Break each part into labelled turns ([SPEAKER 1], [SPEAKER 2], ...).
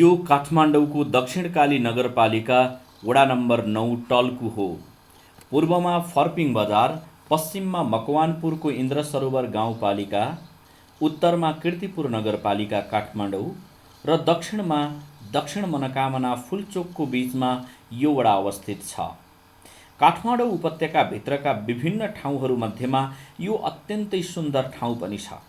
[SPEAKER 1] यो काठमाडौँको दक्षिणकाली नगरपालिका वडा नम्बर 9 टल्कु हो। पूर्वमा फर्पिङ बजार, पश्चिममा मकवानपुरको इन्द्र सरोवर गाउँपालिका, उत्तरमा कीर्तिपुर नगरपालिका काठमाडौँ र दक्षिणमा दक्षिण मनोकामना फुलचोकको बीचमा यो वडा अवस्थित छ। काठमाडौँ उपत्यकाभित्रका विभिन्न ठाउँहरूमध्येमा यो अत्यन्तै सुन्दर ठाउँ पनि छ।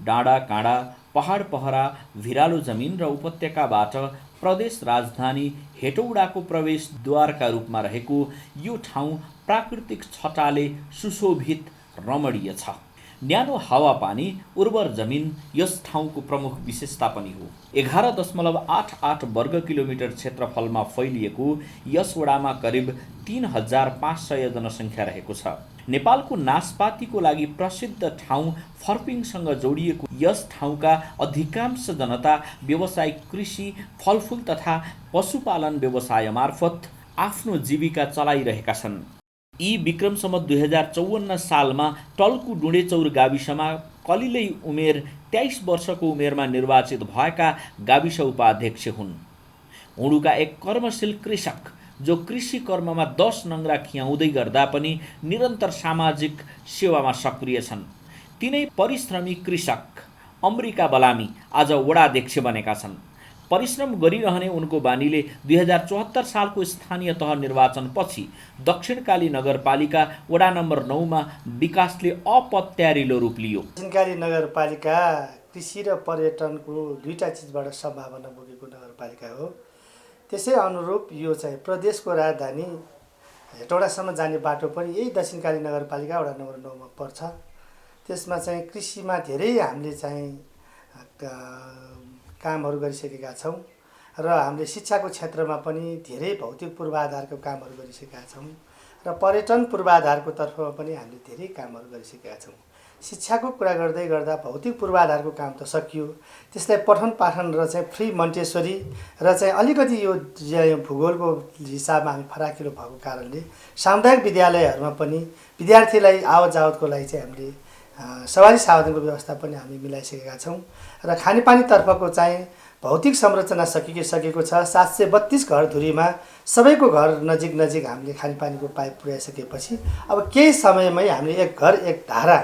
[SPEAKER 1] डाँडा काँडा, पहाड पहरा, भिरालो जमिन र उपत्यकाबाट प्रदेश राजधानी हेटौडाको प्रवेशद्वारका रूपमा रहेको यो ठाउँ प्राकृतिक छटाले सुशोभित रमणीय छ। न्यानो हावापानी, उर्वर जमिन यस ठाउँको प्रमुख विशेषता पनि हो। 11.88 वर्ग किलोमिटर क्षेत्रफलमा फैलिएको यस वडामा करिब 3500 जनसङ्ख्या रहेको छ। नेपालको नासपातीको लागि प्रसिद्ध ठाउँ फर्पिङसँग जोडिएको यस ठाउँका अधिकांश जनता व्यावसायिक कृषि, फलफुल तथा पशुपालन व्यवसाय मार्फत आफ्नो जीविका चलाइरहेका छन्। यी विक्रम सम्वत 2054 सालमा टल्कु डुडेचौर गाविसमा कलिलै उमेर 23 वर्षको उमेरमा निर्वाचित भएका गाविस उपाध्यक्ष हुन्। हुडुका एक कर्मशील कृषक जो कृषि कर्ममा 10 नङ्ग्रा खियाउँदै गर्दा पनि निरन्तर सामाजिक सेवामा सक्रिय छन्। तिनै परिश्रमी कृषक अमृका बलामी आज वडाध्यक्ष बनेका छन्। परिश्रम गरिरहने उनको बानीले 2074 सालको स्थानीय तह निर्वाचनपछि दक्षिणकाली नगरपालिका वडा नम्बर 9 मा विकासले अपत्यारिलो रूप लियो।
[SPEAKER 2] दक्षिणकाली नगरपालिका कृषि र पर्यटनको दुईटा चिजबाट सम्भावना बोकेको नगरपालिका हो। त्यसै अनुरूप यो चाहिँ प्रदेशको राजधानी हेटौडासम्म जाने बाटो पनि यही दक्षिणकाली नगरपालिका वडा नम्बर 9 मा पर्छ। त्यसमा चाहिँ कृषिमा धेरै हामीले चाहिँ कामहरू गरिसकेका छौँ र हामीले शिक्षाको क्षेत्रमा पनि धेरै भौतिक पूर्वाधारको कामहरू गरिसकेका छौँ र पर्यटन पूर्वाधारको तर्फमा पनि हामीले धेरै कामहरू गरिसकेका छौँ। शिक्षाको कुरा गर्दै गर्दा भौतिक पूर्वाधारको काम त सकियो, त्यसलाई पठन पाठन र चाहिँ फ्री मन्टेश्वरी र चाहिँ अलिकति यो भूगोलको हिसाबमा हामी फराकिलो भएको कारणले सामुदायिक विद्यालयहरूमा पनि विद्यार्थीलाई आवत जावतको लागि चाहिँ हामीले सवारी साधनको व्यवस्था पनि हामी मिलाइसकेका छौँ र खानेपानीतर्फको चाहिँ भौतिक संरचना सकिसकेको छ। 732 घरधुरीमा सबैको घर नजिक नजिक हामीले खानेपानीको पाइप पुर्याइसकेपछि अब केही समयमै हामीले एक घर एक धारा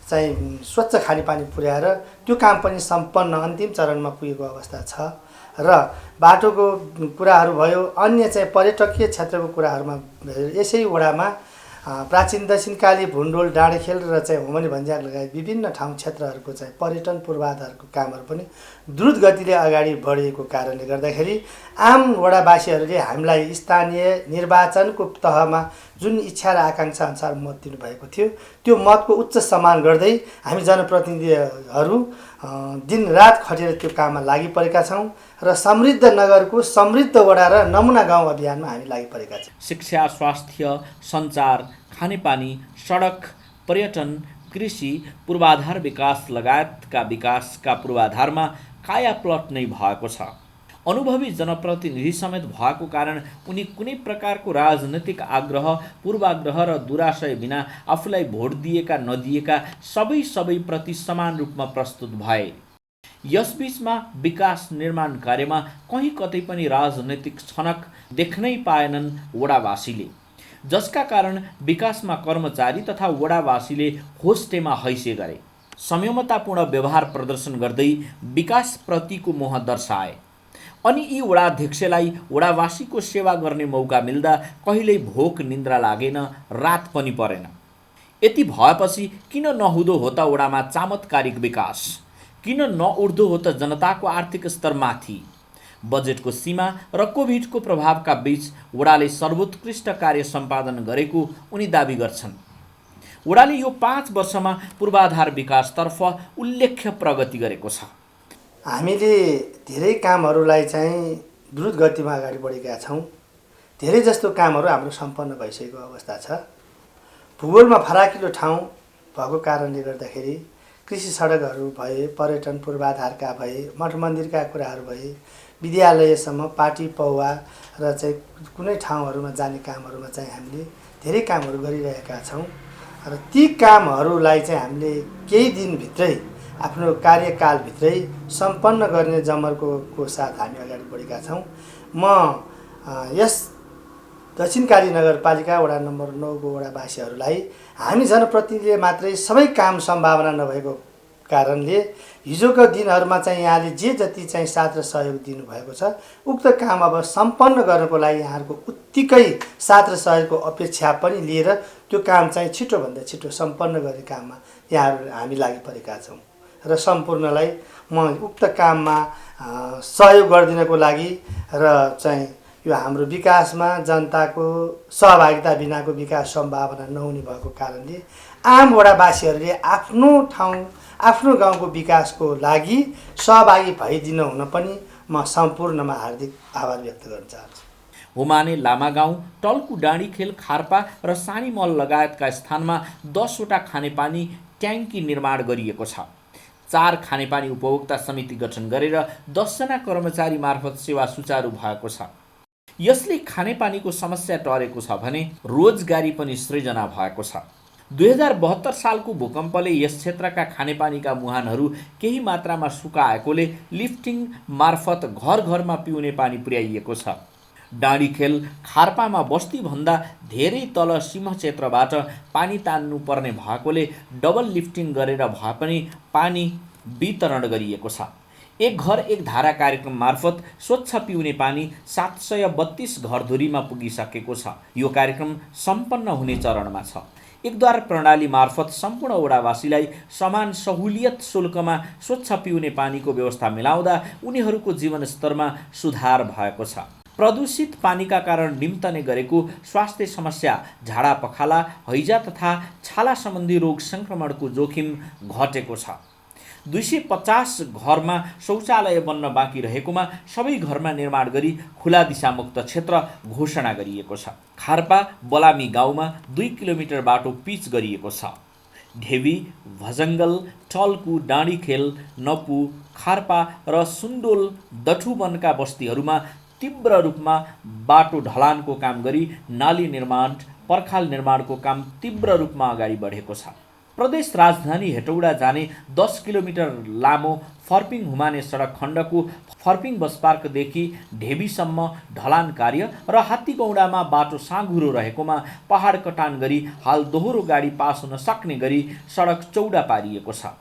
[SPEAKER 2] चाहिँ स्वच्छ खानेपानी पुर्याएर त्यो काम पनि सम्पन्न अन्तिम चरणमा पुगेको अवस्था छ। र बाटोको कुराहरू भयो, अन्य चाहिँ पर्यटकीय क्षेत्रको कुराहरूमा यसै वडामा प्राचीन दक्षिणकाली भुन्डोल, डाँडेखेल र चाहिँ होमनी भन्ज्याङ लगायत विभिन्न ठाउँ क्षेत्रहरूको चाहिँ पर्यटन पूर्वाधारको कामहरू पनि द्रुत गतिले अगाडि बढेको कारणले गर्दाखेरि आम वडावासीहरूले हामीलाई स्थानीय निर्वाचनको तहमा जुन इच्छा र आकाङ्क्षा अनुसार मत दिनुभएको थियो त्यो मतको उच्च सम्मान गर्दै हामी जनप्रतिनिधिहरू दिनरात खटेर त्यो काममा लागि परेका छौँ र समृद्ध नगरको समृद्ध वडा र नमुना गाउँ अभियानमा हामी लागि परेका छौँ।
[SPEAKER 1] शिक्षा, स्वास्थ्य, सञ्चार, खानेपानी, सडक, पर्यटन, कृषि, पूर्वाधार विकास लगायतका विकासका पूर्वाधारमा कायापलट नै भएको छ। अनुभवी जनप्रतिनिधि समेत भएको कारण उनी कुनै प्रकारको राजनैतिक आग्रह, पूर्वाग्रह र दुराशय बिना आफूलाई भोट दिएका नदिएका सबै प्रति समान रूपमा प्रस्तुत भए। यसबीचमा विकास निर्माण कार्यमा कहीँ कतै पनि राजनैतिक छनक देख्नै पाएनन् वडावासीले, जसका कारण विकासमा कर्मचारी तथा वडावासीले होस्टेमा हैसे गरे। संयमतापूर्ण व्यवहार प्रदर्शन गर्दै विकासप्रतिको मोह दर्शाए। अनि यी वडाध्यक्षलाई वडावासीको सेवा गर्ने मौका मिल्दा कहिल्यै भोक निन्द्रा लागेन, रात पनि परेन। यति भएपछि किन नहुँदो हो त वडामा चमत्कारिक विकास? किन नउठ्दो हो त जनताको आर्थिक स्तर माथि? बजेटको सीमा र कोभिडको प्रभावका बीच वडाले सर्वोत्कृष्ट कार्य सम्पादन गरेको उनी दाबी गर्छन्। वडाले यो 5 वर्षमा पूर्वाधार विकासतर्फ उल्लेख्य प्रगति गरेको छ।
[SPEAKER 2] हामीले धेरै कामहरूलाई चाहिँ द्रुत गतिमा अगाडि बढेका छौँ। धेरै जस्तो कामहरू हाम्रो सम्पन्न भइसकेको अवस्था छ। भूगोलमा फराकिलो ठाउँ भएको कारणले गर्दाखेरि कृषि सडकहरू भए, पर्यटन पूर्वाधारका भए, मठ मन्दिरका कुराहरू भए, विद्यालयसम्म पाटी पौवा र चाहिँ कुनै ठाउँहरूमा जाने कामहरूमा चाहिँ हामीले धेरै कामहरू गरिरहेका छौँ र ती कामहरूलाई चाहिँ हामीले केही दिनभित्रै आफ्नो कार्यकालभित्रै सम्पन्न गर्ने जमर्को साथ हामी अगाडि बढेका छौँ। म यस दक्षिणकाली नगरपालिका वडा नम्बर 9 को वडावासीहरूलाई हामी जनप्रतिनिधिले मात्रै सबै काम सम्भावना नभएको कारणले हिजोको दिनहरूमा चाहिँ यहाँले जे जति चाहिँ साथ र सहयोग दिनुभएको छ उक्त काम अब सम्पन्न गर्नको लागि यहाँहरूको उत्तिकै साथ र सहयोगको अपेक्षा पनि लिएर त्यो काम चाहिँ छिटोभन्दा छिटो सम्पन्न गर्ने काममा यहाँहरू हामी लागि परेका छौँ र सम्पूर्णलाई म उक्त काममा सहयोग गरिदिनको लागि र चाहिँ यो हाम्रो विकासमा जनताको सहभागिता बिनाको विकास सम्भावना नहुने भएको कारणले आम वडावासीहरूले आफ्नो ठाउँ आफ्नो गाउँको विकासको लागि सहभागी भइदिनु हुन पनि म सम्पूर्णमा हार्दिक आभार व्यक्त गर्न चाहन्छु।
[SPEAKER 1] हुमाने लामागाउँ, टल्कु डाँडीखेल, खार्पा र सानीमल लगायतका स्थानमा 10 वटा खानेपानी ट्याङ्की निर्माण गरिएको छ। 4 खानेपानी उपभोक्ता समिति गठन गरेर 10 जना कर्मचारी मार्फत सेवा सुचारू भएको छ। यसले खानेपानीको समस्या टरेको छ भने रोजगारी पनि सृजना भएको छ। 2072 सालको भूकम्पले यस क्षेत्रका खानेपानीका मुहानहरू केही मात्रामा सुकाएकोले लिफ्टिङ मार्फत घर घरमा पिउने पानी पुर्याइएको छ। डाँडीखेल, खार्पामा बस्तीभन्दा धेरै तल सिंह क्षेत्रबाट पानी तान्नु पर्ने भएकोले डबल लिफ्टिङ गरेर भए पनि पानी वितरण गरिएको छ। एक घर एक धारा कार्यक्रम मार्फत स्वच्छ पिउने पानी 732 घरधुरीमा पुगिसकेको छ। यो कार्यक्रम सम्पन्न हुने चरणमा छ। एकद्वार प्रणाली मार्फत सम्पूर्ण वडावासीलाई समान सहुलियत शुल्कमा स्वच्छ पिउने पानीको व्यवस्था मिलाउँदा उनीहरूको जीवनस्तरमा सुधार भएको छ। प्रदूषित पानीका कारण निम्तने गरेको स्वास्थ्य समस्या, झाडा पखाला, हैजा तथा छाला सम्बन्धी रोग सङ्क्रमणको जोखिम घटेको छ। 250 घरमा शौचालय बन्न बाँकी रहेकोमा सबै घरमा निर्माण गरी खुला दिशामुक्त क्षेत्र घोषणा गरिएको छ। खार्पा बलामी गाउँमा 2 किलोमिटर बाटो पिच गरिएको छ। ढेवी, भजङ्गल, टल्कु, डाँडीखेल, नपु, खार्पा र सुन्दोल दठुवनका बस्तीहरूमा तीव्र रूपमा बाटो ढलानको काम गरी नाली निर्माण, पर्खाल निर्माणको काम तीव्र रूपमा अगाडि बढेको छ। प्रदेश राजधानी हेटौडा जाने 10 किलोमिटर लामो फर्पिङ हुमाने सडक खण्डको फर्पिङ बस पार्कदेखि ढेबीसम्म ढलान कार्य र हात्तीगौडामा बाटो साँघुरो रहेकोमा पहाड कटान गरी हाल दोहोरो गाडी पास हुन सक्ने गरी सडक चौडा पारिएको छ।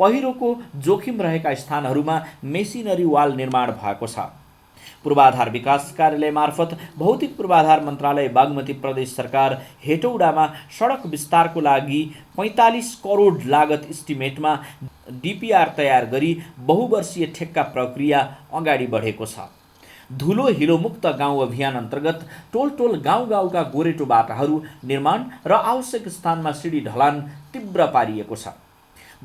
[SPEAKER 1] पहिरोको जोखिम रहेका स्थानहरूमा मेसिनरी वाल निर्माण भएको छ। पूर्वाधार विकास कार्यालय मार्फत भौतिक पूर्वाधार मन्त्रालय बागमती प्रदेश सरकार हेटौडामा सडक विस्तारको लागि 45 करोड लागत इस्टिमेटमा डिपिआर तयार गरी बहुवर्षीय ठेक्का प्रक्रिया अगाडि बढेको छ। धुलो हिलो मुक्त गाउँ अभियान अन्तर्गत टोल गाउँ गाउँका गोरेटो बाटाहरू निर्माण र आवश्यक स्थानमा सिडी ढलान तीव्र पारिएको छ।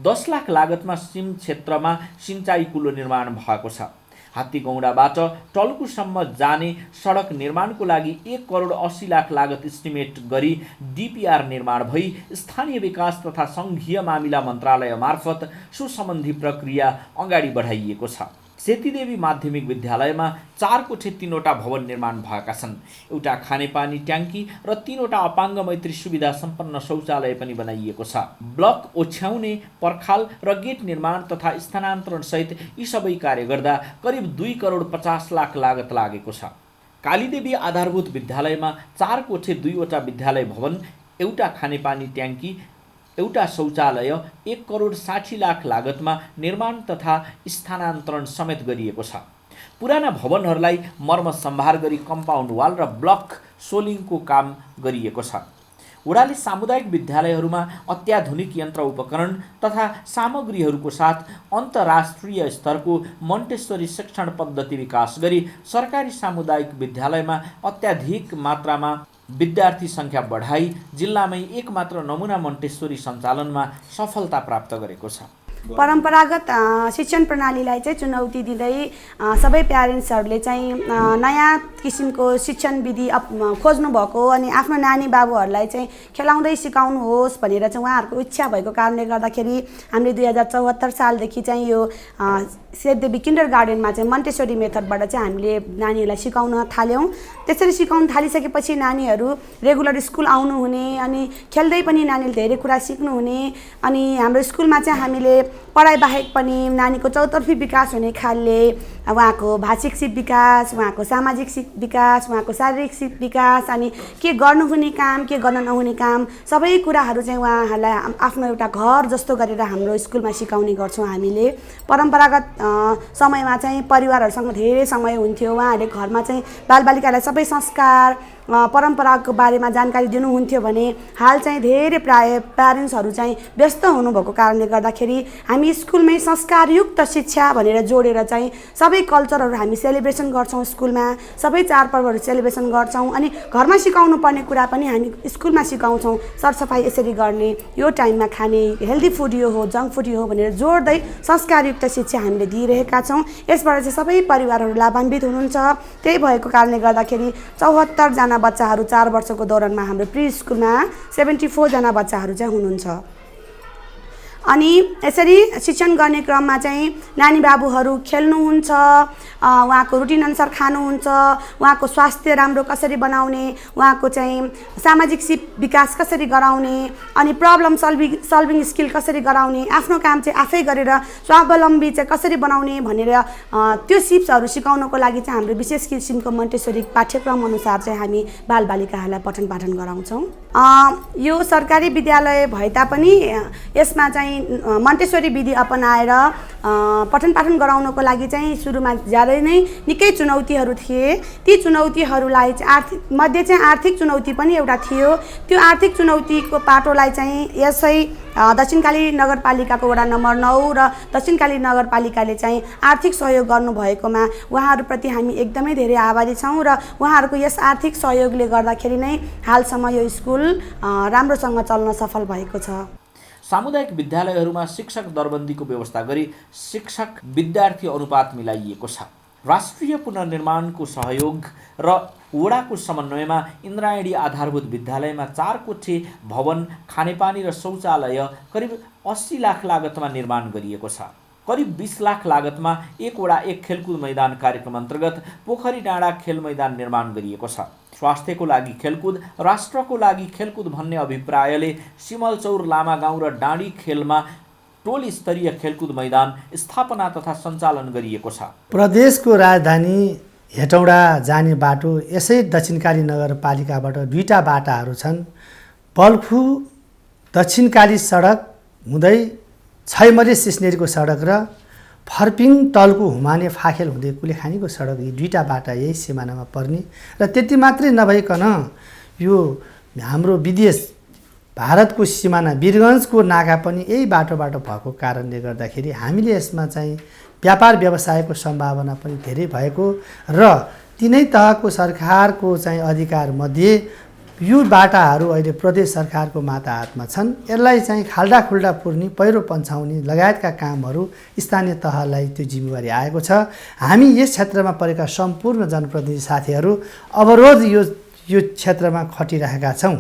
[SPEAKER 1] 10 लाख लागतमा सिम क्षेत्रमा सिँचाइ कुलो निर्माण भएको छ। हात्तीगौडाबाट टल्कुसम्म जाने सडक निर्माणको लागि 1 करोड 80 लाख लागत इस्टिमेट गरी डिपिआर निर्माण भई स्थानीय विकास तथा सङ्घीय मामिला मन्त्रालय मार्फत सो सम्बन्धी प्रक्रिया अगाडि बढाइएको छ। सेतीदेवी माध्यमिक विद्यालयमा 4 कोठे 3 वटा भवन निर्माण भएका छन्। एउटा खानेपानी ट्याङ्की र 3 वटा अपाङ्ग मैत्री सुविधा सम्पन्न शौचालय पनि बनाइएको छ। ब्लक ओछ्याउने, पर्खाल र गेट निर्माण तथा स्थानान्तरण सहित यी सबै कार्य गर्दा करिब 2 करोड 50 लाख लागत लागेको छ। कालीदेवी आधारभूत विद्यालयमा 4 कोठे 2 वटा विद्यालय भवन, एउटा खानेपानी ट्याङ्की, एउटा शौचालय 1 करोड 60 लाख लागतमा निर्माण तथा स्थानान्तरण समेत गरिएको छ। पुराना भवनहरूलाई मर्मत सम्भार गरी कम्पाउन्ड वाल र ब्लक सोलिङको काम गरिएको छ। वडाले सामुदायिक विद्यालयहरूमा अत्याधुनिक यन्त्र उपकरण तथा सामग्रीहरूको साथ अन्तर्राष्ट्रिय स्तरको मोन्टेसरी शिक्षण पद्धति विकास गरी सरकारी सामुदायिक विद्यालयमा अत्याधिक मात्रामा विद्यार्थी सङ्ख्या बढाई जिल्लामै एकमात्र नमुना मोन्टेसरी सञ्चालनमा सफलता प्राप्त गरेको छ।
[SPEAKER 3] परम्परागत शिक्षण प्रणालीलाई चाहिँ चुनौती दिँदै सबै प्यारेन्ट्सहरूले चाहिँ नयाँ किसिमको शिक्षण विधि खोज्नु भएको अनि आफ्नो नानी बाबुहरूलाई चाहिँ खेलाउँदै सिकाउनुहोस् भनेर चाहिँ उहाँहरूको इच्छा भएको कारणले गर्दाखेरि हामीले 2074 सालदेखि चाहिँ यो सेतदेवी किन्डर गार्डनमा चाहिँ मन्टेसरी मेथडबाट चाहिँ हामीले नानीहरूलाई सिकाउन थाल्यौँ। त्यसरी सिकाउन थालिसकेपछि नानीहरू रेगुलर स्कुल आउनुहुने अनि खेल्दै पनि नानीले धेरै कुरा सिक्नुहुने अनि हाम्रो स्कुलमा चाहिँ हामीले पढाइ बाहेक पनि नानीको चौतर्फी विकास हुने खालले उहाँको भाषिक विकास, उहाँको सामाजिक विकास, उहाँको शारीरिक विकास अनि के गर्नुहुने काम के गर्न नहुने काम सबै कुराहरू चाहिँ उहाँहरूलाई आफ्नो एउटा घर जस्तो गरेर हाम्रो स्कुलमा सिकाउने गर्छौँ हामीले। परम्परागत समयमा चाहिँ परिवारहरूसँग धेरै समय हुन्थ्यो। उहाँहरूले घरमा चाहिँ बालबालिकालाई सबै संस्कार परम्पराको बारेमा जानकारी दिनुहुन्थ्यो भने हाल चाहिँ धेरै प्राय प्यारेन्ट्सहरू चाहिँ व्यस्त हुनुभएको कारणले गर्दाखेरि हामी स्कुलमै संस्कारयुक्त शिक्षा भनेर जोडेर चाहिँ सबै कल्चरहरू हामी सेलिब्रेसन गर्छौँ। स्कुलमा सबै चाडपर्वहरू सेलिब्रेसन गर्छौँ अनि घरमा सिकाउनु पर्ने कुरा पनि हामी स्कुलमा सिकाउँछौँ। सरसफाइ यसरी गर्ने, यो टाइममा खाने, हेल्दी फुड यो हो, जङ्क फुड यो हो भनेर जोड्दै संस्कारयुक्त शिक्षा हामीले दिइरहेका छौँ। यसबाट चाहिँ सबै परिवारहरू लाभान्वित हुनुहुन्छ। त्यही भएको कारणले गर्दाखेरि 74 जना बच्चाहरू 4 वर्षको दौरानमा हाम्रो प्री स्कुलमा 74 जना बच्चाहरू चाहिँ हुनुहुन्छ। अनि यसरी शिक्षण गर्ने क्रममा चाहिँ नानी बाबुहरू खेल्नुहुन्छ, उहाँको रुटिन अनुसार खानुहुन्छ, उहाँको स्वास्थ्य राम्रो कसरी बनाउने, उहाँको चाहिँ सामाजिक विकास कसरी गराउने अनि प्रब्लम सल्भिङ स्किल कसरी गराउने, आफ्नो काम चाहिँ आफै गरेर स्वावलम्बी चाहिँ कसरी बनाउने भनेर त्यो सिप्सहरू सिकाउनको लागि चाहिँ हाम्रो विशेष किसिमको मन्टेसरी पाठ्यक्रम अनुसार चाहिँ हामी बालबालिकाहरूलाई पठन पाठन गराउँछौँ। यो सरकारी विद्यालय भए तापनि यसमा चाहिँ मन्टेसरी विधि अपनाएर पठन पाठन गराउनको लागि चाहिँ सुरुमा ज्यादै नै निकै चुनौतीहरू थिए। ती चुनौतीहरूलाई चाहिँ आर्थिक चुनौती पनि एउटा थियो। त्यो आर्थिक चुनौतीको पाटोलाई चाहिँ यसै दक्षिणकाली नगरपालिकाको वडा नम्बर 9 र दक्षिणकाली नगरपालिकाले चाहिँ आर्थिक सहयोग गर्नुभएकोमा उहाँहरूप्रति हामी एकदमै धेरै आभारी छौँ र उहाँहरूको यस आर्थिक सहयोगले गर्दाखेरि नै हालसम्म यो स्कुल राम्रोसँग चल्न सफल भएको छ।
[SPEAKER 1] सामुदायिक विद्यालयहरूमा शिक्षक दरबन्दीको व्यवस्था गरी शिक्षक विद्यार्थी अनुपात मिलाइएको छ। राष्ट्रिय पुनर्निर्माणको सहयोग र वडाको समन्वयमा इन्द्रायणी आधारभूत विद्यालयमा 4 कोठे भवन, खानेपानी र शौचालय करिब 80 लाख लागतमा निर्माण गरिएको छ। करिब 20 लाख लागतमा 1 वडा 1 खेलकुद मैदान कार्यक्रम अन्तर्गत पोखरी डाँडा खेल मैदान निर्माण गरिएको छ। स्वास्थ्यको लागि खेलकुद, राष्ट्रको लागि खेलकुद भन्ने अभिप्रायले सिमलचौर, लामागाउँ र डाँडी खेलमा टोली स्तरीय खेलकुद मैदान स्थापना तथा सञ्चालन गरिएको छ।
[SPEAKER 2] प्रदेशको राजधानी हेटौडा जाने बाटो यसै दक्षिणकाली नगरपालिकाबाट 2टा बाटाहरू छन्। बल्खु दक्षिणकाली सडक हुँदै छैमरे सिस्नेरीको सडक र फर्पिङ टल्कु हुमाने फाखेल हुँदै कुलेखानीको सडक, यी 2टा बाटा यही सिमानामा पर्ने र त्यति मात्रै नभइकन यो हाम्रो विदेश भारतको सिमाना वीरगञ्जको नाका पनि यही बाटोबाट भएको कारणले गर्दाखेरि हामीले यसमा चाहिँ व्यापार व्यवसायको सम्भावना पनि धेरै भएको र तिनै तहको सरकारको चाहिँ अधिकार मध्ये यो बाटाहरू अहिले प्रदेश सरकारको माता हातमा छन्। यसलाई चाहिँ खाल्डा खुल्डा पुर्ने, पहिरो पन्छाउने लगायतका कामहरू स्थानीय तहलाई त्यो जिम्मेवारी आएको छ। हामी यस क्षेत्रमा परेका सम्पूर्ण जनप्रतिनिधि साथीहरू अवरोध यो क्षेत्रमा खटिरहेका छौँ।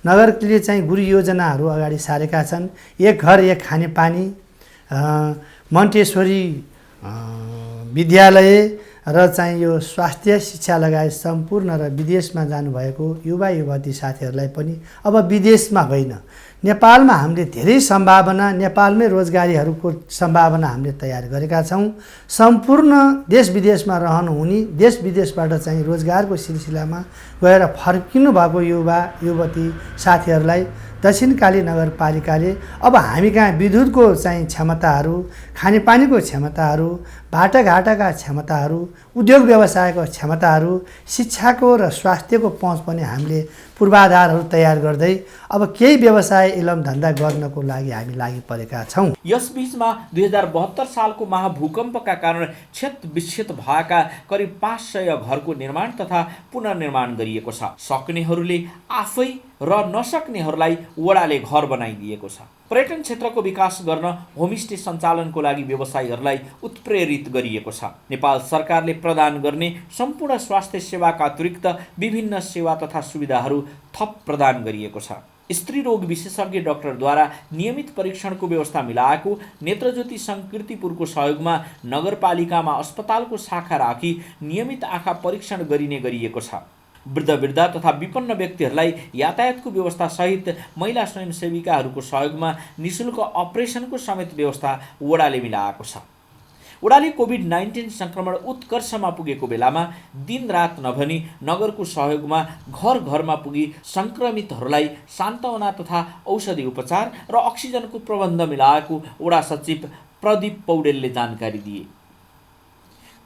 [SPEAKER 2] नगरले चाहिँ गुरु योजनाहरू अगाडि सारेका छन्। 1 घर 1 खानेपानी, मन्टेश्वरी विद्यालय र चाहिँ यो स्वास्थ्य शिक्षा लगायत सम्पूर्ण र विदेशमा जानुभएको युवा युवती साथीहरूलाई पनि अब विदेशमा होइन नेपालमा हामीले धेरै सम्भावना, नेपालमै रोजगारीहरूको सम्भावना हामीले तयार गरेका छौँ। सम्पूर्ण देश विदेशमा रहनुहुने, देश विदेशबाट चाहिँ रोजगारको सिलसिलामा गएर फर्किनु भएको युवा युवती साथीहरूलाई दक्षिणकाली नगरपालिकाले अब हामी कहाँ विद्युतको चाहिँ क्षमताहरू, खानेपानीको क्षमताहरू, बाटाघाटाका क्षमताहरू, उद्योग व्यवसायको क्षमताहरू, शिक्षाको र स्वास्थ्यको पहुँच पनि हामीले पूर्वाधारहरू तयार गर्दै अब केही व्यवसाय इलम धन्दा गर्नको लागि हामी लागि परेका छौँ।
[SPEAKER 1] यसबीचमा 2072 सालको महाभूकम्पका कारण क्षत भएका करिब 500 घरको निर्माण तथा पुनर्निर्माण गरिएको छ। सक्नेहरूले आफै र नसक्नेहरूलाई वडाले घर बनाइदिएको छ। पर्यटन क्षेत्रको विकास गर्न होमस्टे सञ्चालनको लागि व्यवसायीहरूलाई उत्प्रेरित गरिएको छ। नेपाल सरकारले प्रदान गर्ने सम्पूर्ण स्वास्थ्य सेवाका अतिरिक्त विभिन्न सेवा तथा सुविधाहरू थप प्रदान गरिएको छ। स्त्री रोग विशेषज्ञ डाक्टरद्वारा नियमित परीक्षणको व्यवस्था मिलाएको नेत्रज्योति संकीर्तिपुरको सहयोगमा नगरपालिकामा अस्पतालको शाखा राखी नियमित आँखा परीक्षण गरिने गरिएको छ। वृद्ध तथा विपन्न व्यक्तिहरूलाई यातायातको व्यवस्था सहित महिला स्वयंसेविकाहरूको सहयोगमा निःशुल्क अपरेसनको समेत व्यवस्था वडाले मिलाएको छ। वडाले कोभिड-19 संक्रमण उत्कर्षमा पुगेको बेलामा दिनरात नभनी नगरको सहयोगमा घर घरमा पुगी संक्रमितहरूलाई सान्त्वना तथा औषधि उपचार र अक्सिजनको प्रबन्ध मिलाएको वडा सचिव प्रदीप पौडेलले जानकारी दिए।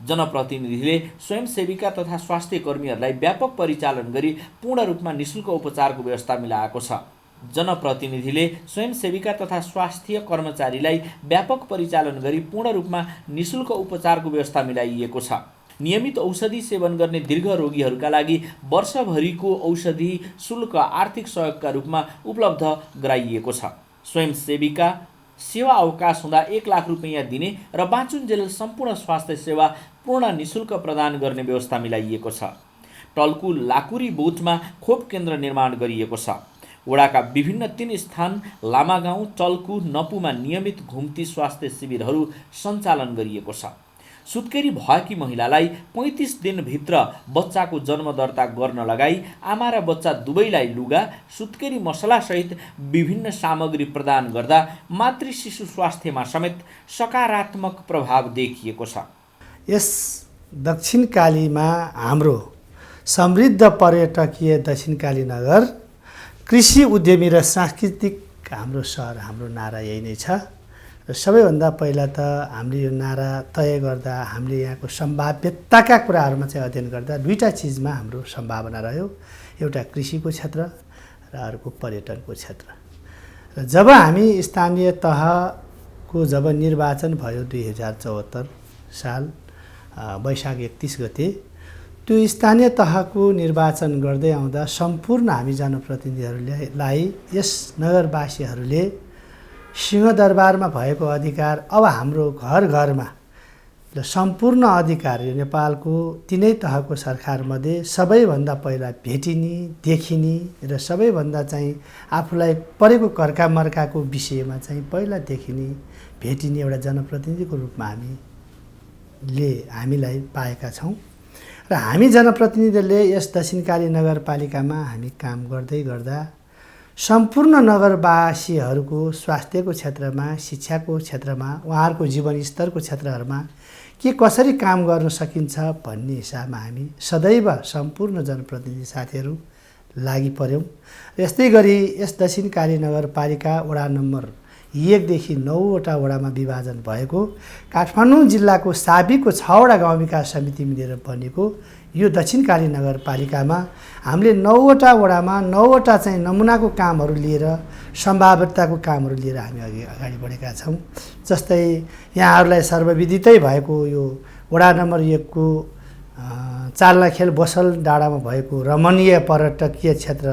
[SPEAKER 1] जनप्रतिनिधिले स्वयंसेविका तथा स्वास्थ्य कर्मीहरूलाई व्यापक परिचालन गरी पूर्ण रूपमा निःशुल्क उपचारको व्यवस्था मिलाएको छ। जनप्रतिनिधिले स्वयंसेविका तथा स्वास्थ्य कर्मचारीलाई व्यापक परिचालन गरी पूर्ण रूपमा निःशुल्क उपचारको व्यवस्था मिलाइएको छ। नियमित औषधि सेवन गर्ने दीर्घ रोगीहरूका लागि वर्षभरिको औषधि शुल्क आर्थिक सहयोगका रूपमा उपलब्ध गराइएको छ। स्वयंसेविका सेवा अवकाश हुँदा 1 लाख रुपैयाँ दिने र बाँचुन्जेल सम्पूर्ण स्वास्थ्य सेवा पूर्ण निःशुल्क प्रदान गर्ने व्यवस्था मिलाइएको छ। टल्कु लाकुरी बुथमा खोप केन्द्र निर्माण गरिएको छ। वडाका विभिन्न 3 स्थान लामागाउँ, टल्कु, नपुमा नियमित घुम्ती स्वास्थ्य शिविरहरू सञ्चालन गरिएको छ। सुत्केरी भएकी महिलालाई 35 दिनभित्र बच्चाको जन्म दर्ता गर्न लगाई आमा र बच्चा दुवैलाई लुगा, सुत्केरी मसलासहित विभिन्न सामग्री प्रदान गर्दा मातृ शिशु स्वास्थ्यमा समेत सकारात्मक प्रभाव देखिएको छ।
[SPEAKER 2] यस दक्षिणकालीमा हाम्रो समृद्ध पर्यटकीय दक्षिणकाली नगर कृषि उद्यमी र सांस्कृतिक हाम्रो सहर, हाम्रो नारा यही नै छ। र सबैभन्दा पहिला त हामीले यो नारा तय गर्दा हामीले यहाँको सम्भाव्यताका कुराहरूमा चाहिँ अध्ययन गर्दा 2टा चिजमा हाम्रो सम्भावना रह्यो। एउटा कृषिको क्षेत्र र अर्को पर्यटनको क्षेत्र। र जब हामी स्थानीय तहको जब निर्वाचन भयो 2074 साल वैशाख 31 गते, त्यो स्थानीय तहको निर्वाचन गर्दै आउँदा सम्पूर्ण हामी जनप्रतिनिधिहरूलाई यस नगरवासीहरूले सिंहदरबारमा भएको अधिकार अब हाम्रो घर घरमा र सम्पूर्ण अधिकार यो नेपालको 3 तहको सरकारमध्ये सबैभन्दा पहिला भेटिने, देखिने र सबैभन्दा चाहिँ आफूलाई परेको कर्का मर्काको विषयमा चाहिँ पहिला देखिने, भेटिने एउटा जनप्रतिनिधिको रूपमा हामीलाई पाएका छौँ। र हामी जनप्रतिनिधिले यस दक्षिणकाली नगरपालिकामा हामी काम गर्दै गर्दा सम्पूर्ण नगरवासीहरूको स्वास्थ्यको क्षेत्रमा, शिक्षाको क्षेत्रमा, उहाँहरूको जीवनस्तरको क्षेत्रहरूमा के कसरी काम गर्न सकिन्छ भन्ने हिसाबमा हामी सदैव सम्पूर्ण जनप्रतिनिधि साथीहरू लागि पर्यौँ। यस्तै गरी यस दक्षिणकाली नगरपालिका वडा नम्बर 1 देखि 9 वटा वडामा विभाजन भएको काठमाडौँ जिल्लाको साबिकको 6 वटा गाउँ विकास समिति मिलेर बनेको यो दक्षिणकाली नगरपालिकामा हामीले 9 वटा वडामा 9 वटा चाहिँ नमुनाको कामहरू लिएर, सम्भाव्यताको कामहरू लिएर हामी अगाडि बढेका छौँ। जस्तै यहाँहरूलाई सर्वविदितै भएको यो वडा नम्बर 1 को चाल्नाखेल बसल डाँडामा भएको रमणीय पर्यटकीय क्षेत्र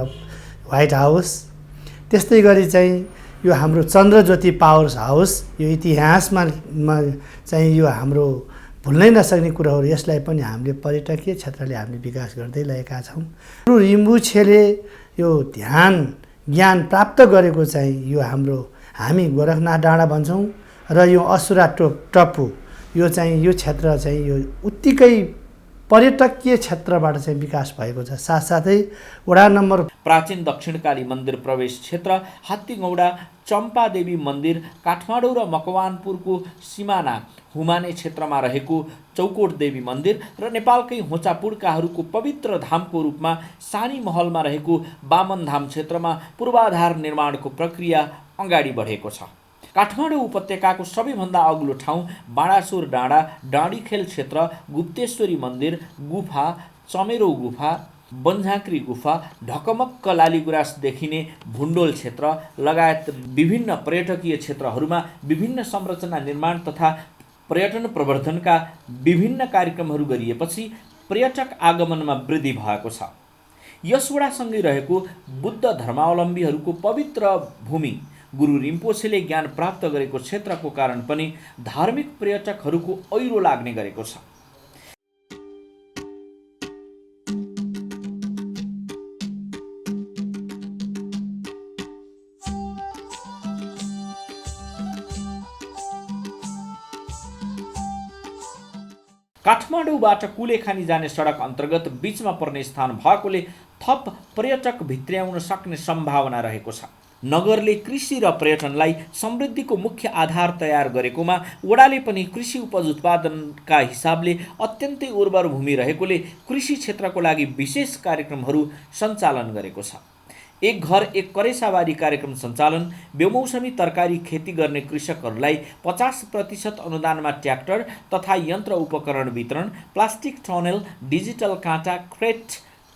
[SPEAKER 2] व्हाइट हाउस, त्यस्तै गरी चाहिँ यो हाम्रो चन्द्रज्योति पावर हाउस, यो इतिहासमा चाहिँ यो हाम्रो भुल्नै नसक्ने कुराहरू, यसलाई पनि हामीले पर्यटकीय क्षेत्रले हामीले विकास गर्दै ल्याएका छौँ। रिम्बुछेले यो ध्यान ज्ञान प्राप्त गरेको चाहिँ यो हाम्रो हामी गोरखनाथ डाँडा भन्छौँ र यो असुरा टप्पु, यो चाहिँ यो क्षेत्र चाहिँ यो उत्तिकै पर्यटकीय क्षेत्रबाट चाहिँ विकास भएको छ। साथसाथै वडा नम्बर
[SPEAKER 1] प्राचीन दक्षिणकाली मन्दिर प्रवेश क्षेत्र, हात्तीगौडा चम्पादेवी मन्दिर, काठमाडौँ र मकवानपुरको सिमाना हुमाने क्षेत्रमा रहेको चौकोट देवी मन्दिर र नेपालकै होचापुड्काहरूको पवित्र धामको रूपमा सानी महलमा रहेको बामनधाम क्षेत्रमा पूर्वाधार निर्माणको प्रक्रिया अगाडि बढेको छ। काठमाडौँ उपत्यकाको सबैभन्दा अग्लो ठाउँ बाणासुर डाँडा, डाँडीखेल क्षेत्र, गुप्तेश्वरी मन्दिर, गुफा, चमेरो गुफा, बन्झाँक्री गुफा, ढकमक्क लालीगुराँस देखिने भुन्डोल क्षेत्र लगायत विभिन्न पर्यटकीय क्षेत्रहरूमा विभिन्न संरचना निर्माण तथा पर्यटन प्रवर्धनका विभिन्न कार्यक्रमहरू गरिएपछि पर्यटक आगमनमा वृद्धि भएको छ। यस वडासँगै रहेको बुद्ध धर्मावलम्बीहरूको पवित्र भूमि गुरु रिम्पोछेले ज्ञान प्राप्त गरेको क्षेत्रको कारण पनि धार्मिक पर्यटकहरूको ऐरो लाग्ने गरेको छ। काठमाडौँबाट कुलेखानी जाने सडक अन्तर्गत बीचमा पर्ने स्थान भएकोले थप पर्यटक भित्र्याउन सक्ने सम्भावना रहेको छ। नगरले कृषि र पर्यटनलाई समृद्धिको मुख्य आधार तयार गरेकोमा वडाले पनि कृषि उपज उत्पादनका हिसाबले अत्यन्तै उर्वर भूमि रहेकोले कृषि क्षेत्रको लागि विशेष कार्यक्रमहरू सञ्चालन गरेको छ। एक घर एक करेसाबारी कार्यक्रम सञ्चालन, बेमौसमी तरकारी खेती गर्ने कृषकहरूलाई 50% अनुदानमा ट्र्याक्टर तथा यन्त्र उपकरण वितरण, प्लास्टिक टनेल, डिजिटल काँटा, क्रेट,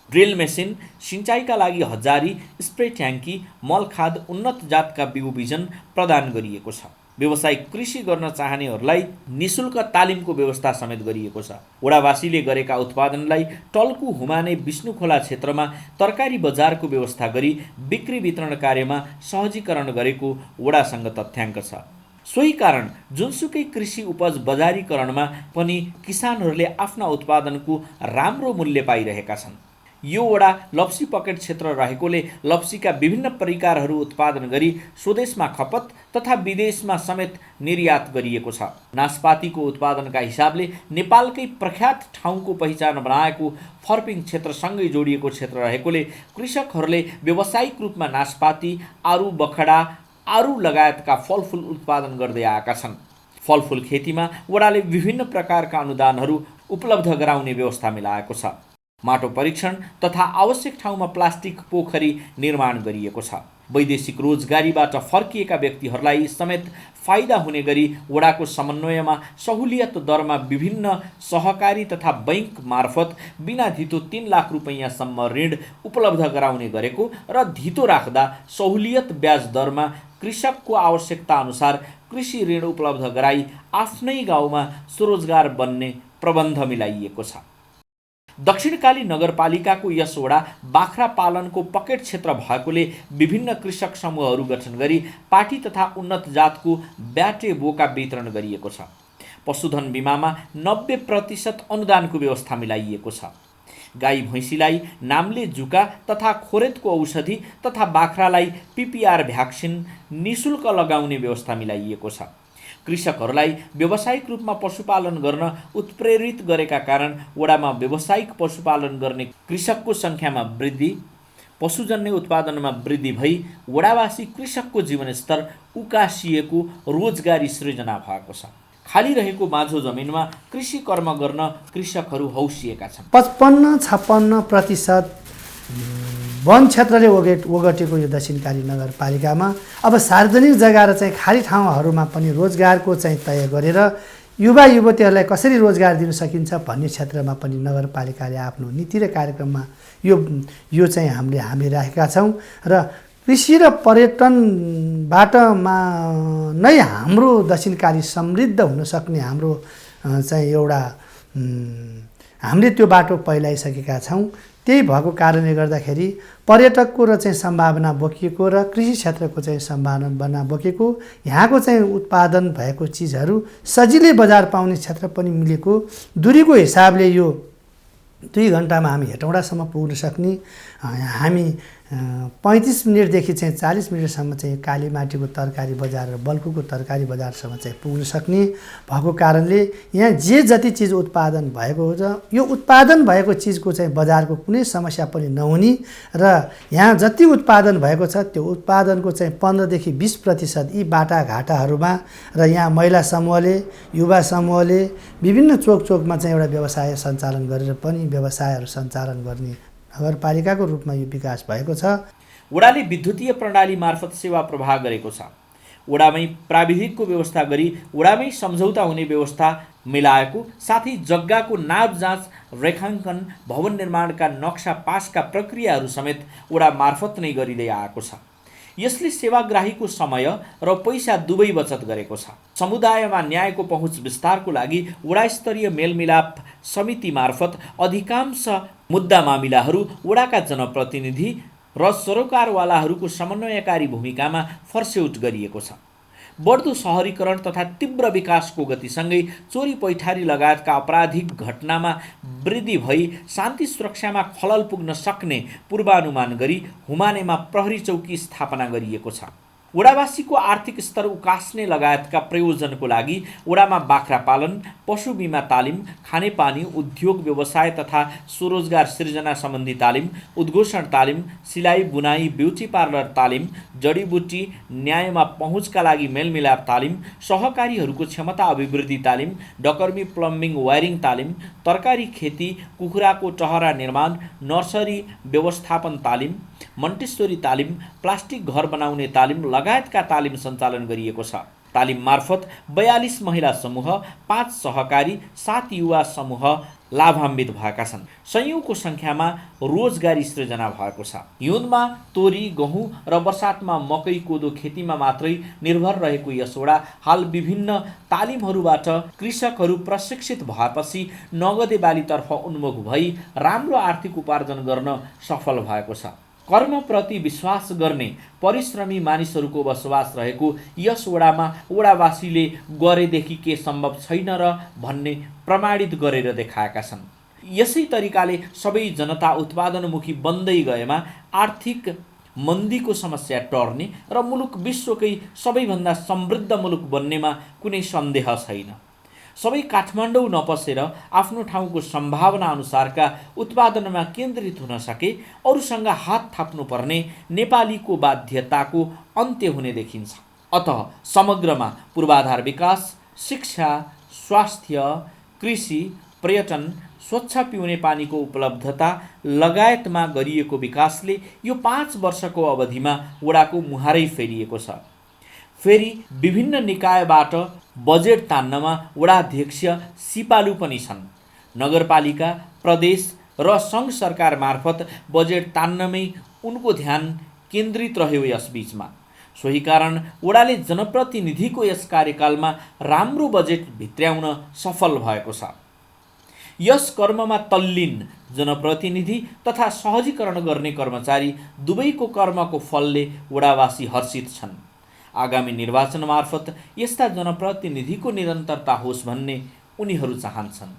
[SPEAKER 1] ड्रिल मेसिन, सिँचाइका लागि हजारी, स्प्रे ट्याङ्की, मलखाद, उन्नत जातका बिउ बिजन प्रदान गरिएको छ। व्यावसायिक कृषि गर्न चाहनेहरूलाई निशुल्क तालिमको व्यवस्था समेत गरिएको छ। वडावासीले गरेका उत्पादनलाई टल्कु हुमाने विष्णुखोला क्षेत्रमा तरकारी बजारको व्यवस्था गरी बिक्री वितरण कार्यमा सहजीकरण गरेको वडासँग तथ्याङ्क छ। सोही कारण जुनसुकै कृषि उपज बजारीकरणमा पनि किसानहरूले आफ्ना उत्पादनको राम्रो मूल्य पाइरहेका छन्। यो वडा लप्सी पकेट क्षेत्र रहेकोले लप्सीका विभिन्न परिकारहरू उत्पादन गरी स्वदेशमा खपत तथा विदेशमा समेत निर्यात गरिएको छ। नासपातीको उत्पादनका हिसाबले नेपालकै प्रख्यात ठाउँको पहिचान बनाएको फर्पिङ क्षेत्रसँगै जोडिएको क्षेत्र रहेकोले कृषकहरूले व्यावसायिक रूपमा नासपाती, आरू, बखडा, आरू लगायतका फलफुल उत्पादन गर्दै आएका छन्। फलफुल खेतीमा वडाले विभिन्न प्रकारका अनुदानहरू उपलब्ध गराउने व्यवस्था मिलाएको छ। माटो परीक्षण तथा आवश्यक ठाउँमा प्लास्टिक पोखरी निर्माण गरिएको छ। वैदेशिक रोजगारीबाट फर्किएका व्यक्तिहरूलाई समेत फाइदा हुने गरी वडाको समन्वयमा सहुलियत दरमा विभिन्न सहकारी तथा बैंक मार्फत बिना धितो 3 लाख रुपैयाँसम्म ऋण उपलब्ध गराउने गरेको र धितो राख्दा सहुलियत ब्याज दरमा कृषकको आवश्यकता अनुसार कृषि ऋण उपलब्ध गराई आफ्नै गाउँमा स्वरोजगार बन्ने प्रबन्ध मिलाइएको छ। दक्षिणकाली नगरपालिकाको यस वडा बाख्रा पालनको पकेट क्षेत्र भएकोले विभिन्न कृषक समूहहरू गठन गरी पाठी तथा उन्नत जातको ब्याटे बोका वितरण गरिएको छ। पशुधन बिमामा 90% अनुदानको व्यवस्था मिलाइएको छ। गाई भैँसीलाई नाम्ले जुका तथा खोरेतको औषधि तथा बाख्रालाई PPR भ्याक्सिन निशुल्क लगाउने व्यवस्था मिलाइएको छ। कृषकहरूलाई व्यावसायिक रूपमा पशुपालन गर्न उत्प्रेरित गरेका कारण वडामा व्यावसायिक पशुपालन गर्ने कृषकको सङ्ख्यामा वृद्धि, पशुजन्य उत्पादनमा वृद्धि भई वडावासी कृषकको जीवनस्तर उकासिएको रोजगारी सृजना भएको छ। खाली रहेको माझो जमिनमा कृषि कर्म गर्न कृषकहरू हौसिएका छन्।
[SPEAKER 2] 55-56% वन क्षेत्रले ओगटेको यो दक्षिणकाली नगरपालिकामा अब सार्वजनिक जग्गा र चाहिँ खाली ठाउँहरूमा पनि रोजगारको चाहिँ तय गरेर युवा युवतीहरूलाई कसरी रोजगार दिन सकिन्छ भन्ने क्षेत्रमा पनि नगरपालिकाले आफ्नो नीति र कार्यक्रममा यो चाहिँ हामी राखेका छौँ र कृषि र पर्यटनबाट नै हाम्रो दक्षिणकाली समृद्ध हुन सक्ने हाम्रो चाहिँ एउटा हामीले त्यो बाटो पहिलाइसकेका छौँ। त्यही भएको कारणले गर्दाखेरि पर्यटकको र चाहिँ सम्भावना बोकिएको र कृषि क्षेत्रको चाहिँ सम्भावना बोकेको, यहाँको चाहिँ उत्पादन भएको चिजहरू सजिलै बजार पाउने क्षेत्र पनि मिलेको, दूरीको हिसाबले यो 2 घन्टामा हामी हेटौँडासम्म पुग्न सक्ने, हामी 35 मिनटदेखि चाहिँ 40 मिनटसम्म चाहिँ कालीमाटीको तरकारी बजार र बल्कुको तरकारी बजारसम्म चाहिँ पुग्न सक्ने भएको कारणले यहाँ जे जति चिज उत्पादन भएको हुन्छ यो उत्पादन भएको चिजको चाहिँ बजारको कुनै समस्या पनि नहुने र यहाँ जति उत्पादन भएको छ त्यो उत्पादनको चाहिँ 15 देखि 20% यी बाटाघाटाहरूमा र यहाँ महिला समूहले, युवा समूहले विभिन्न चोकमा चाहिँ एउटा व्यवसाय सञ्चालन गरेर पनि व्यवसायहरू सञ्चालन गर्ने नगरपालिकाको रूपमा यो विकास भएको छ।
[SPEAKER 1] वडाले विद्युतीय प्रणाली मार्फत सेवा प्रवाह गरेको छ। वडामै प्राविधिकको व्यवस्था गरी वडामै सम्झौता हुने व्यवस्था मिलाएको, साथै जग्गाको नाप जाँच, रेखाङ्कन, भवन निर्माणका नक्सा पासका प्रक्रियाहरू समेत वडा मार्फत नै गरिँदै आएको छ। यसले सेवाग्राहीको समय र पैसा दुवै बचत गरेको छ। समुदायमा न्यायको पहुँच विस्तारको लागि वडास्तरीय मेलमिलाप समिति मार्फत अधिकांश मुद्दा मामिलाहरू वडाका जनप्रतिनिधि र सरोकारवालाहरूको समन्वयकारी भूमिकामा फर्स्यौट गरिएको छ। बढ्दो सहरीकरण तथा तीव्र विकासको गतिसँगै चोरी पैठारी लगायतका आपराधिक घटनामा वृद्धि भई शान्ति सुरक्षामा खलल पुग्न सक्ने पूर्वानुमान गरी हुमानेमा प्रहरी चौकी स्थापना गरिएको छ। वडावासीको आर्थिक स्तर उकास्ने लगायतका प्रयोजनको लागि वडामा बाख्रा पालन, पशु बिमा तालिम, खानेपानी, उद्योग व्यवसाय तथा स्वरोजगार सृजना सम्बन्धी तालिम, उद्घोषण तालिम, सिलाइ बुनाई, ब्युटी पार्लर तालिम, जडीबुटी न्यायमा पहुँचका लागि मेलमिलाप तालिम, सहकारीहरूको क्षमता अभिवृद्धि तालिम, डकर्मी प्लम्बिङ वायरिङ तालिम, तरकारी खेती, कुखुराको टहरा निर्माण, नर्सरी व्यवस्थापन तालिम, मन्टेश्वरी तालिम, प्लास्टिक घर बनाउने तालिम लगायतका तालिम सञ्चालन गरिएको छ। तालिम मार्फत 42 महिला समूह, 5 सहकारी, 7 युवा समूह लाभान्वित भएका छन्। सयौंको संख्यामा रोजगारी सृजना भएको छ। हिउँदमा तोरी, गहुँ र बर्सातमा मकै, कोदो खेतीमा मात्रै निर्भर रहेको यस वडा हाल विभिन्न तालिमहरूबाट कृषकहरू प्रशिक्षित भएपछि नगदे बालीतर्फ उन्मुख भई राम्रो आर्थिक उपार्जन गर्न सफल भएको छ। कर्मप्रति विश्वास गर्ने परिश्रमी मानिसहरूको बसोबास रहेको यस वडामा वडावासीले गरेदेखि के सम्भव छैन र भन्ने प्रमाणित गरेर देखाएका छन्। यसै तरिकाले सबै जनता उत्पादनमुखी बन्दै गएमा आर्थिक मन्दीको समस्या टर्ने र मुलुक विश्वकै सबैभन्दा समृद्ध मुलुक बन्नेमा कुनै सन्देह छैन। सबै काठमाडौँ नपसेर आफ्नो ठाउँको सम्भावना अनुसारका उत्पादनमा केन्द्रित हुन सके अरूसँग हात थाप्नुपर्ने नेपालीको बाध्यताको अन्त्य हुने देखिन्छ। अतः समग्रमा पूर्वाधार विकास, शिक्षा, स्वास्थ्य, कृषि, पर्यटन, स्वच्छ पिउने पानीको उपलब्धता लगायतमा गरिएको विकासले यो 5 वर्षको अवधिमा वडाको मुहारै फेरिएको छ। फेरि विभिन्न निकायबाट बजेट तान्नमा वडाध्यक्ष सिपालु पनि छन्। नगरपालिका, प्रदेश र सङ्घ सरकार मार्फत बजेट तान्नमै उनको ध्यान केन्द्रित रह्यो यस बीचमा। सोही कारण वडाले जनप्रतिनिधिको यस कार्यकालमा राम्रो बजेट भित्र्याउन सफल भएको छ। यस कर्ममा तल्लीन जनप्रतिनिधि तथा सहजीकरण गर्ने कर्मचारी दुवैको कर्मको फलले वडावासी हर्षित छन्। आगामी निर्वाचन मार्फत यस्ता जनप्रतिनिधिको निरन्तरता होस् भन्ने उनीहरू चाहन्छन्।